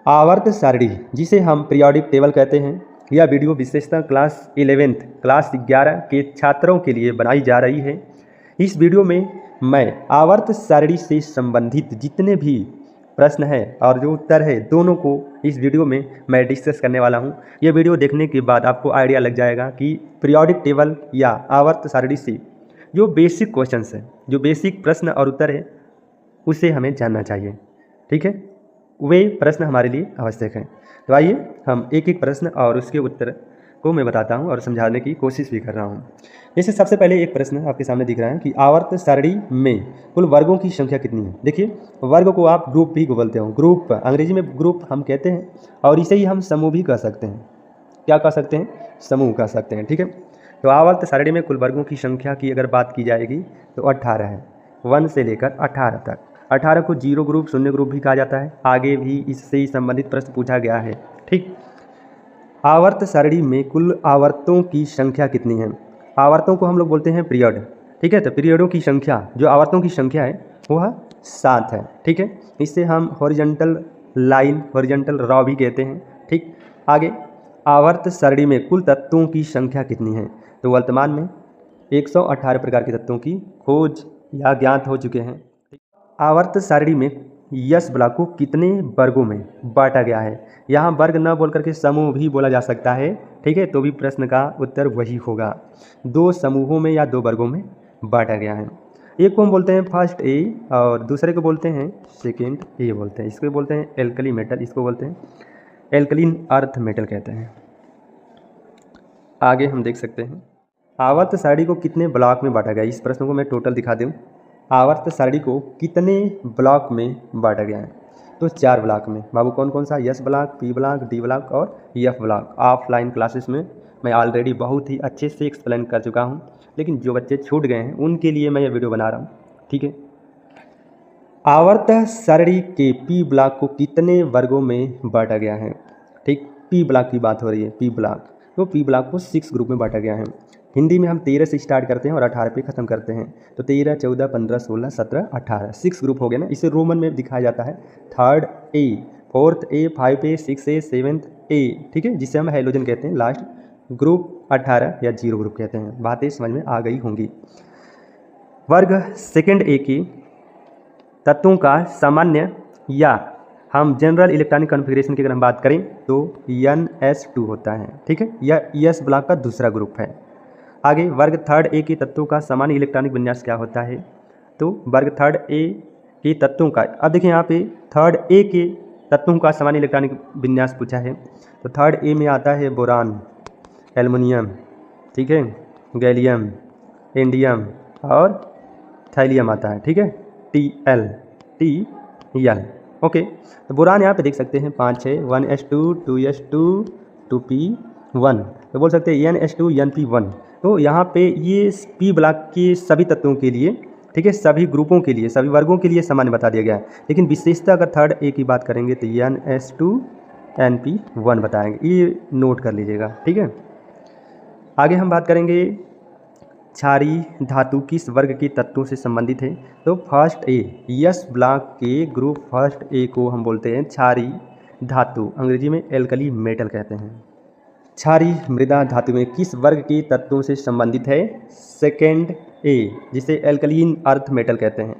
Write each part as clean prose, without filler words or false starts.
आवर्त सारणी जिसे हम पीरियोडिक टेबल कहते हैं, यह वीडियो विशेषतः क्लास 11th क्लास 11 के छात्रों के लिए बनाई जा रही है। इस वीडियो में मैं आवर्त सारणी से संबंधित जितने भी प्रश्न हैं और जो उत्तर है दोनों को इस वीडियो में मैं डिस्कस करने वाला हूं। यह वीडियो देखने के बाद आपको आइडिया लग जाएगा कि पीरियोडिक टेबल या आवर्त सारणी से जो बेसिक क्वेश्चंस है, जो बेसिक प्रश्न और उत्तर है, उसे हमें जानना चाहिए। ठीक है, वे प्रश्न हमारे लिए आवश्यक हैं। तो आइए हम एक एक प्रश्न और उसके उत्तर को मैं बताता हूं और समझाने की कोशिश भी कर रहा हूं। जैसे सबसे पहले एक प्रश्न आपके सामने दिख रहा है कि आवर्त सारणी में कुल वर्गों की संख्या कितनी है। देखिए, वर्ग को आप ग्रुप भी बोलते हो, ग्रुप अंग्रेजी में ग्रुप हम कहते हैं, और इसे ही हम समूह भी कह सकते हैं। क्या कह सकते हैं? समूह कह सकते हैं। ठीक है, तो आवर्त सारणी में कुल वर्गों की संख्या की अगर बात की जाएगी तो 18 है, 1 से लेकर 18 तक। 18 को जीरो ग्रुप, शून्य ग्रुप भी कहा जाता है। आगे भी इससे ही संबंधित प्रश्न पूछा गया है। ठीक, आवर्त सारणी में कुल आवर्तों की संख्या कितनी है? आवर्तों को हम लोग बोलते हैं पीरियड। ठीक है, तो पीरियडों की संख्या, जो आवर्तों की संख्या है वह 7 है। ठीक है, इससे हम हॉरिजॉन्टल लाइन, हॉरिजॉन्टल रॉ भी कहते हैं। ठीक, आगे आवर्त सारणी में कुल तत्वों की संख्या कितनी है? तो वर्तमान में 118 प्रकार के तत्वों की खोज या ज्ञात हो चुके हैं। आवर्त सारणी में यस ब्लॉक को कितने वर्गों में बांटा गया है? यहाँ वर्ग न बोल करके समूह भी बोला जा सकता है। ठीक है, तो भी प्रश्न का उत्तर वही होगा। 2 समूहों में या 2 वर्गों में बांटा गया है। एक को हम बोलते हैं फर्स्ट ए और दूसरे को बोलते हैं सेकेंड ए बोलते हैं। इसको बोलते हैं एल्कली मेटल, इसको बोलते हैं एल्कलीन अर्थ मेटल कहते हैं। आगे हम देख सकते हैं आवर्त सारणी को कितने ब्लॉक में बांटा गया। इस प्रश्न को मैं टोटल दिखा दूँ। आवर्त सारणी को कितने ब्लॉक में बांटा गया है? तो 4 ब्लॉक में। बाबू कौन कौन सा? Yes block, P block, D block और एफ ब्लॉक। ऑफलाइन क्लासेस में मैं ऑलरेडी बहुत ही अच्छे से एक्सप्लेन कर चुका हूं, लेकिन जो बच्चे छूट गए हैं उनके लिए मैं ये वीडियो बना रहा हूं। ठीक है, आवर्त सारणी के पी ब्लॉक को कितने वर्गों में बांटा गया है? ठीक, पी ब्लॉक की बात हो रही है। पी ब्लॉक, तो पी ब्लॉक को 6 ग्रुप में बांटा गया है। हिंदी में हम 13 से स्टार्ट करते हैं और 18 पे ख़त्म करते हैं। तो 13, 14, 15, 16, 17, 18 6 ग्रुप हो गया ना। इसे रोमन में दिखाया जाता है 3rd ए, 4th ए, 5th ए, 6th ए, 7th ए। ठीक है, जिसे हम हैलोजन कहते हैं। लास्ट ग्रुप 18 या 0 ग्रुप कहते हैं। बातें समझ में आ गई होंगी। वर्ग सेकेंड ए की तत्वों का सामान्य या हम जनरल इलेक्ट्रॉनिक कॉन्फ़िगरेशन की अगर हम बात करें तो NS2 होता है। ठीक है, यह ES ब्लॉक का दूसरा ग्रुप है। आगे वर्ग 3rd ए के तत्वों का सामान्य इलेक्ट्रॉनिक विन्यास क्या होता है? तो वर्ग 3rd ए के तत्वों का, अब देखिए यहाँ पे 3rd ए के तत्वों का सामान्य इलेक्ट्रॉनिक विन्यास पूछा है। तो 3rd ए में आता है बोरान, एल्युमिनियम, ठीक है, गैलियम, इंडियम और थैलियम आता है। ठीक है, TL ओके। तो बोरान यहाँ पे देख सकते हैं 5 है, 1s2, 2s2, 2p1, तो बोल सकते हैं NS2 NP1। तो यहाँ पे ये पी ब्लॉक के सभी तत्वों के लिए, ठीक है, सभी ग्रुपों के लिए, सभी वर्गों के लिए सामान्य बता दिया गया है। लेकिन विशेषता अगर 3rd ए की बात करेंगे तो NS2 NP1 बताएंगे, ये नोट कर लीजिएगा। ठीक है, आगे हम बात करेंगे क्षारीय धातु किस वर्ग के तत्वों से संबंधित है? तो फर्स्ट ए, यस ब्लॉक के ग्रुप फर्स्ट ए को हम बोलते हैं क्षारीय धातु, अंग्रेजी में एल्कली मेटल कहते हैं। क्षारीय मृदा धातु में किस वर्ग के तत्वों से संबंधित है? सेकेंड ए, जिसे एल्कलीन अर्थ मेटल कहते हैं।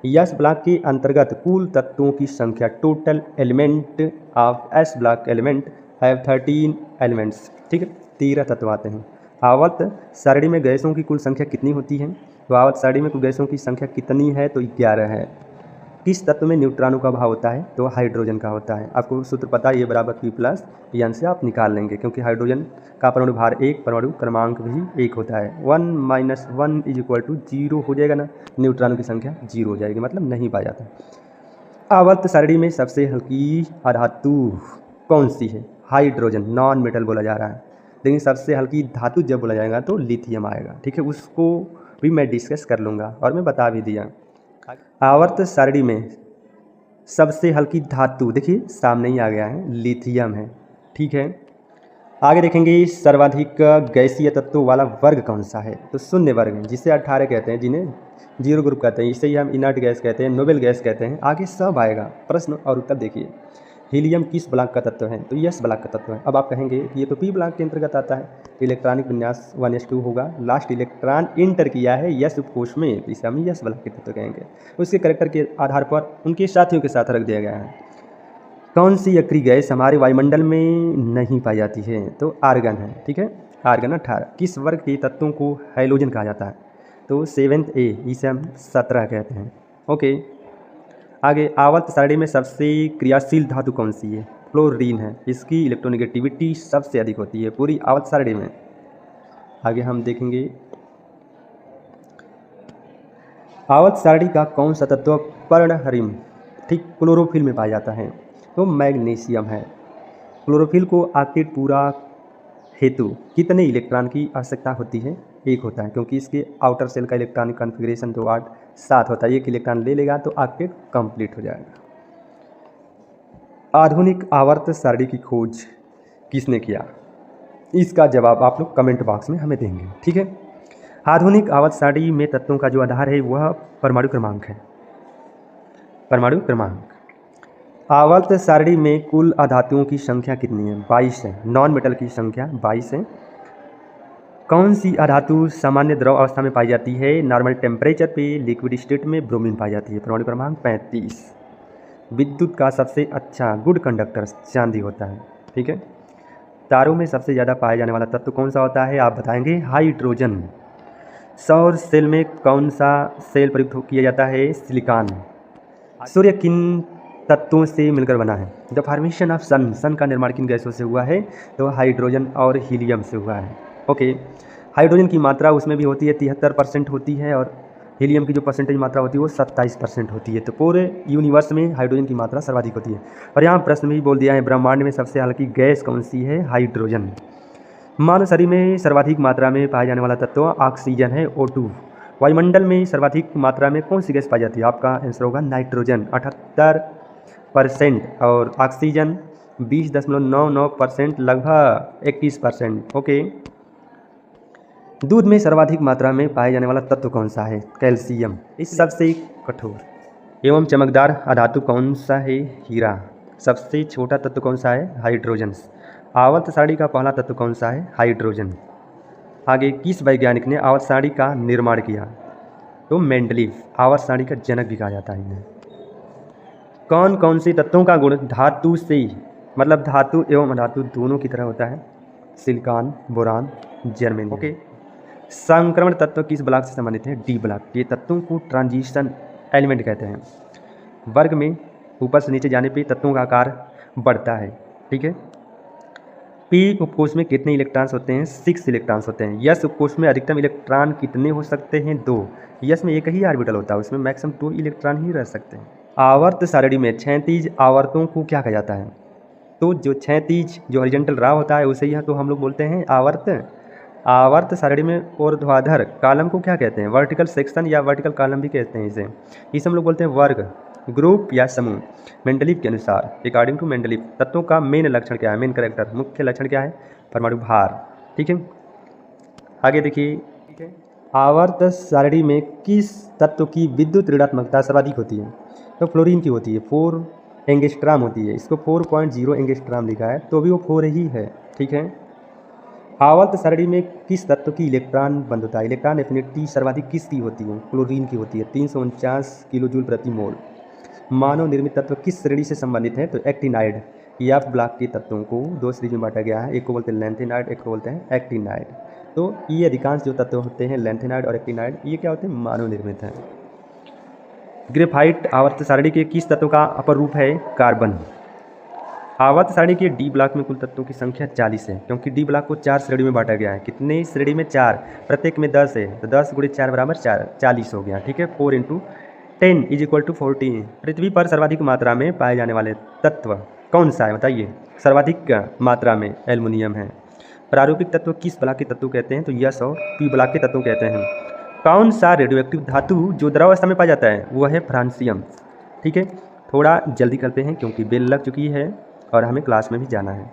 यस ब्लॉक के अंतर्गत कुल तत्वों की संख्या, total element of S block element have 13 elements. ठीक है, 13 तत्व आते हैं। आवर्त सारणी में गैसों की कुल संख्या कितनी होती है? तो आवर्त सारणी में कुल गैसों की संख्या कितनी है? तो 11 है। किस तत्व में न्यूट्रॉनों का भाव होता है? तो हाइड्रोजन का होता है। आपको सूत्र पता है, ये बराबर P+ यानी से आप निकाल लेंगे, क्योंकि हाइड्रोजन का परमाणु भार 1, परमाणु क्रमांक भी 1 होता है। 1 - 1 = 0 हो जाएगा ना, न्यूट्रॉनों की संख्या 0 हो जाएगी, मतलब नहीं पाया जाता। आवर्त सारणी में सबसे हल्की धातु कौन सी है? हाइड्रोजन, नॉन मेटल बोला जा रहा है, लेकिन सबसे हल्की धातु जब बोला जाएगा तो लिथियम आएगा। ठीक है, उसको भी मैं डिस्कस कर लूँगा और मैं बता भी दिया। आवर्त सारणी में सबसे हल्की धातु देखिए सामने ही आ गया है, लिथियम है। ठीक है, आगे देखेंगे सर्वाधिक गैसीय तत्वों वाला वर्ग कौन सा है? तो शून्य वर्ग है, जिसे 18 कहते हैं, जिन्हें 0 ग्रुप कहते हैं। इसे ही हम इनर्ट गैस कहते हैं, नोबेल गैस कहते हैं। आगे सब आएगा प्रश्न और उत्तर देखिए। हीलियम किस ब्लॉक का तत्व है? तो यस ब्लॉक का तत्व है। अब आप कहेंगे कि ये तो पी ब्लॉक के अंतर्गत आता है, इलेक्ट्रॉनिक विन्यास 1s2 होगा, लास्ट इलेक्ट्रॉन इंटर किया है यस उपकोष में, तो इसे हम यस ब्लॉक के तत्व कहेंगे। उसके करैक्टर के आधार पर उनके साथियों के साथ रख दिया गया है। कौन सी अक्रिय गैस हमारे वायुमंडल में नहीं पाई जाती है? तो आर्गन है, ठीक है, आर्गन 18। किस वर्ग के तत्वों को हैलोजन कहा जाता है? तो 7th A, इसे हम 17 कहते हैं। ओके, आगे आवर्त सारणी में सबसे क्रियाशील धातु कौन सी है? फ्लोरीन है, इसकी इलेक्ट्रोनेगेटिविटी सबसे अधिक होती है पूरी आवर्त सारणी में। आगे हम देखेंगे आवर्त सारणी का कौन सा तत्व पर्णहरिम, ठीक, क्लोरोफिल में पाया जाता है? तो मैग्नीशियम है। क्लोरोफिल को एक्टिव पूरा हेतु कितने इलेक्ट्रॉन की आवश्यकता होती है? एक होता है, क्योंकि इसके आउटर सेल का इलेक्ट्रॉनिक कॉन्फ़िगरेशन 2 8 7 होता है। एक इलेक्ट्रॉन ले लेगा तो ऑक्टेट कंप्लीट हो जाएगा। आधुनिक आवर्त सारणी की खोज किसने किया? इसका जवाब आप लोग कमेंट बॉक्स में हमें देंगे, ठीक है। आधुनिक आवर्त सारणी में तत्वों का जो आधार है वह परमाणु क्रमांक है। परमाणु क्रमांक। आवर्त सारणी में कुल अधातुओं की संख्या कितनी है? 22 है। नॉन मेटल की संख्या 22 है। कौन सी अधातु सामान्य द्रव अवस्था में पाई जाती है? नॉर्मल टेम्परेचर पे लिक्विड स्टेट में ब्रोमीन पाई जाती है। परमाणु क्रमांक 35। विद्युत का सबसे अच्छा गुड कंडक्टर चांदी होता है, ठीक है। तारों में सबसे ज़्यादा पाया जाने वाला तत्व कौन सा होता है? आप बताएंगे हाइड्रोजन। सौर सेल में कौन सा सेल प्रयुक्त किया जाता है? सिलिकॉन। सूर्य किन तत्वों से मिलकर बना है? द फॉर्मेशन ऑफ सन। सन का निर्माण किन गैसों से हुआ है? तो हाइड्रोजन और हीलियम से हुआ है। ओके, हाइड्रोजन की मात्रा उसमें भी होती है 73% होती है, और हीलियम की जो परसेंटेज मात्रा होती है वो 27% होती है। तो पूरे यूनिवर्स में हाइड्रोजन की मात्रा सर्वाधिक होती है। और यहाँ प्रश्न में भी बोल दिया है ब्रह्मांड में सबसे हल्की गैस कौन सी है? हाइड्रोजन। मानव शरीर में सर्वाधिक मात्रा में पाया जाने वाला तत्व ऑक्सीजन है, O2। वायुमंडल में सर्वाधिक मात्रा में कौन सी गैस पाई जाती है? आपका आंसर होगा नाइट्रोजन 78%, और ऑक्सीजन 20.99%, लगभग 21%। ओके, दूध में सर्वाधिक मात्रा में पाए जाने वाला तत्व कौन सा है? कैल्शियम। इस सबसे कठोर एवं चमकदार अधातु कौन सा है? हीरा। सबसे छोटा तत्व कौन सा है? हाइड्रोजन। आवर्त सारणी का पहला तत्व कौन सा है? हाइड्रोजन। आगे किस वैज्ञानिक ने आवर्त सारणी का निर्माण किया? तो मेंडलीव। आवर्त सारणी का जनक भी कहा जाता है इन्हें। कौन कौन से तत्वों का गुण धातु से, मतलब धातु एवं अधातु दोनों की तरह होता है? Silicon, boron, germanium. ओके, संक्रमण तत्व किस ब्लॉक से संबंधित है? D block. ये तत्वों को ट्रांजिशन एलिमेंट कहते हैं। वर्ग में ऊपर से नीचे जाने पे तत्वों का आकार बढ़ता है, ठीक है। पी उपकोष में कितने इलेक्ट्रॉन्स होते हैं? 6 इलेक्ट्रॉन्स होते हैं। यस उपकोष में अधिकतम इलेक्ट्रॉन कितने हो सकते हैं? 2। यस में एक ही ऑर्बिटल होता है, उसमें मैक्सिमम 2 इलेक्ट्रॉन ही रह सकते हैं। आवर्त सारणी में क्षैतिज आवर्तों को क्या कहा जाता है? तो जो क्षैतिज जो हॉरिजॉन्टल राह होता है उसे ही तो हम लोग बोलते हैं आवर्त। आवर्त सारणी में ऊर्ध्वाधर कॉलम को क्या कहते हैं? वर्टिकल सेक्शन या वर्टिकल कॉलम भी कहते हैं इसे हम लोग बोलते हैं वर्ग, ग्रुप या समूह। मेंडलीव के अनुसार, अकॉर्डिंग टू मेंडलीव, तत्वों का मेन लक्षण क्या है? मेन कैरेक्टर, मुख्य लक्षण क्या है? परमाणु भार, ठीक है। आगे देखिए, आवर्त सारणी में किस तत्व की विद्युत ऋणात्मकता सर्वाधिक होती है? तो फ्लोरीन की होती है, 4 एंगस्ट्रॉम होती है। इसको 4.0 एंगस्ट्रॉम लिखा है, तो भी वो 4 ही है, ठीक है। आवर्त सारणी में किस तत्व की इलेक्ट्रॉन बंधुता, इलेक्ट्रॉन एफिनिटी सर्वाधिक किसकी होती है? क्लोरीन की होती है, 349 किलोजूल प्रति मोल। मानव निर्मित तत्व किस श्रेणी से संबंधित है? तो एक्टिनाइड। एफ ब्लॉक के तत्वों को 2 श्रेणी में बांटा गया है, एक को बोलते हैं लैंथेनाइड, एक को बोलते हैं एक्टिनाइड। तो ये अधिकांश जो तत्व होते हैं लैंथेनाइड और एक्टिनाइड, ये क्या होते हैं? मानव निर्मित हैं। ग्रेफाइट आवर्त सारणी के किस तत्व का अपर रूप है? कार्बन। आवर्त सारणी के डी ब्लॉक में कुल तत्वों की संख्या 40 है, क्योंकि डी ब्लॉक को 4 श्रेणी में बांटा गया है। कितने श्रेणी में? 4, प्रत्येक में 10 है, तो 10 × 4 = 4, 40 हो गया, ठीक है। 4 × 10 = 40। पृथ्वी पर सर्वाधिक मात्रा में पाए जाने वाले तत्व कौन सा है? बताइए। सर्वाधिक मात्रा में एल्युमिनियम है। प्रारूपिक तत्व किस ब्लॉक के तत्व कहते हैं? तो यस और पी ब्लॉक के तत्व कहते हैं। कौन सा रेडियोएक्टिव धातु जो द्रवावस्था में पाया जाता है? वो है फ्रांसियम, ठीक है। थोड़ा जल्दी करते हैं क्योंकि बेल लग चुकी है और हमें क्लास में भी जाना है।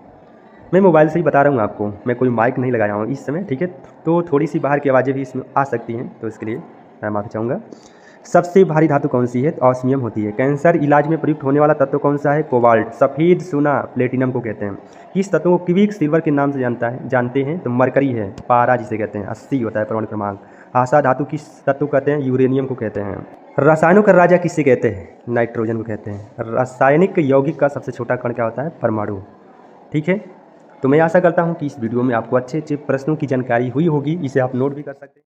मैं मोबाइल से ही बता रहा हूँ आपको, मैं कोई माइक नहीं लगाया हूँ इस समय, ठीक है। तो थोड़ी सी बाहर की आवाज़ें भी इसमें आ सकती हैं, तो इसके लिए मैं माफ़ी चाहूँगा। सबसे भारी धातु कौन सी है? ऑस्मियम होती है। कैंसर इलाज में प्रयुक्त होने वाला तत्व कौन सा है? कोबाल्ट। सफ़ेद सोना प्लेटिनम को कहते हैं। किस तत्व को क्विक सिल्वर के नाम से जानते हैं? तो मरकरी है। पारा जिसे कहते हैं 80 होता है परमाणु क्रमांक। आशा धातु किस तत्व को कहते हैं? यूरेनियम को कहते हैं। रसायनों का राजा किससे कहते हैं? नाइट्रोजन को कहते हैं। रासायनिक यौगिक का सबसे छोटा कण क्या होता है? परमाणु। ठीक है, तो मैं आशा करता हूँ कि इस वीडियो में आपको अच्छे अच्छे प्रश्नों की जानकारी हुई होगी। इसे आप नोट भी कर सकते हैं।